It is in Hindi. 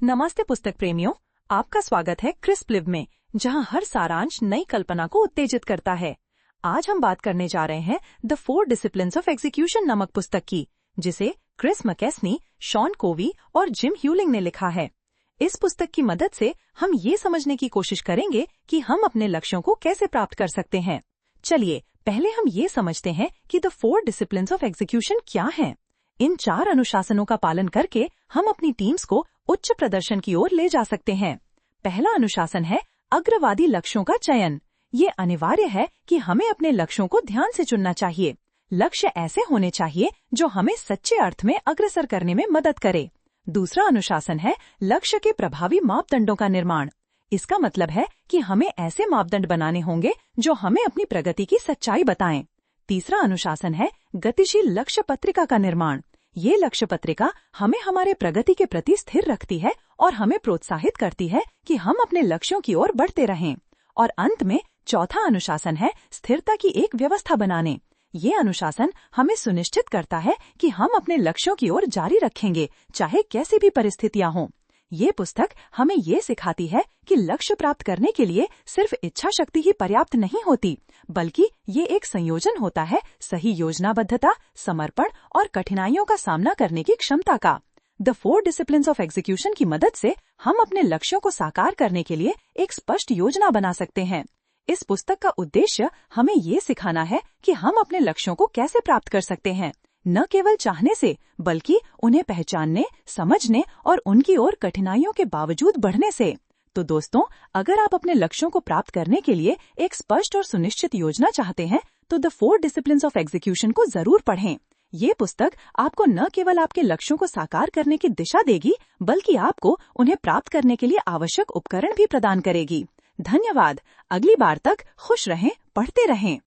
नमस्ते पुस्तक प्रेमियों, आपका स्वागत है क्रिस्प लिव में, जहां हर सारांश नई कल्पना को उत्तेजित करता है। आज हम बात करने जा रहे हैं द 4 डिसिप्लिन्स ऑफ एग्जीक्यूशन नामक पुस्तक की, जिसे क्रिस मैकेस्नी, शॉन कोवी और जिम ह्यूलिंग ने लिखा है। इस पुस्तक की मदद से हम ये समझने की कोशिश करेंगे कि हम अपने लक्ष्यों को कैसे प्राप्त कर सकते हैं। चलिए पहले हम ये समझते हैं कि द 4 डिसिप्लिन्स ऑफ एग्जीक्यूशन क्या हैं। इन 4 अनुशासनों का पालन करके हम अपनी टीम्स को उच्च प्रदर्शन की ओर ले जा सकते हैं। पहला अनुशासन है अग्रवादी लक्ष्यों का चयन। ये अनिवार्य है कि हमें अपने लक्ष्यों को ध्यान से चुनना चाहिए। लक्ष्य ऐसे होने चाहिए जो हमें सच्चे अर्थ में अग्रसर करने में मदद करे। दूसरा अनुशासन है लक्ष्य के प्रभावी मापदंडों का निर्माण। इसका मतलब है कि हमें ऐसे मापदंड बनाने होंगे जो हमें अपनी प्रगति की सच्चाई बताएं। तीसरा अनुशासन है गतिशील लक्ष्य पत्रिका का निर्माण। ये लक्ष्य पत्रिका हमें हमारे प्रगति के प्रति स्थिर रखती है और हमें प्रोत्साहित करती है कि हम अपने लक्ष्यों की ओर बढ़ते रहें। और अंत में चौथा अनुशासन है स्थिरता की एक व्यवस्था बनाने। ये अनुशासन हमें सुनिश्चित करता है कि हम अपने लक्ष्यों की ओर जारी रखेंगे, चाहे कैसी भी परिस्थितियां हों। ये पुस्तक हमें ये सिखाती है कि लक्ष्य प्राप्त करने के लिए सिर्फ इच्छा शक्ति ही पर्याप्त नहीं होती, बल्कि ये एक संयोजन होता है सही योजनाबद्धता, समर्पण और कठिनाइयों का सामना करने की क्षमता का। द 4 डिसिप्लिन्स ऑफ एग्जीक्यूशन की मदद से हम अपने लक्ष्यों को साकार करने के लिए एक स्पष्ट योजना बना सकते हैं। इस पुस्तक का उद्देश्य हमें ये सिखाना है कि हम अपने लक्ष्यों को कैसे प्राप्त कर सकते हैं, न केवल चाहने से, बल्कि उन्हें पहचानने, समझने और उनकी ओर कठिनाइयों के बावजूद बढ़ने से। तो दोस्तों, अगर आप अपने लक्ष्यों को प्राप्त करने के लिए एक स्पष्ट और सुनिश्चित योजना चाहते हैं, तो द 4 डिसिप्लिन्स ऑफ एग्जीक्यूशन को जरूर पढ़ें। ये पुस्तक आपको न केवल आपके लक्ष्यों को साकार करने की दिशा देगी, बल्कि आपको उन्हें प्राप्त करने के लिए आवश्यक उपकरण भी प्रदान करेगी। धन्यवाद। अगली बार तक खुश रहें, पढ़ते रहें।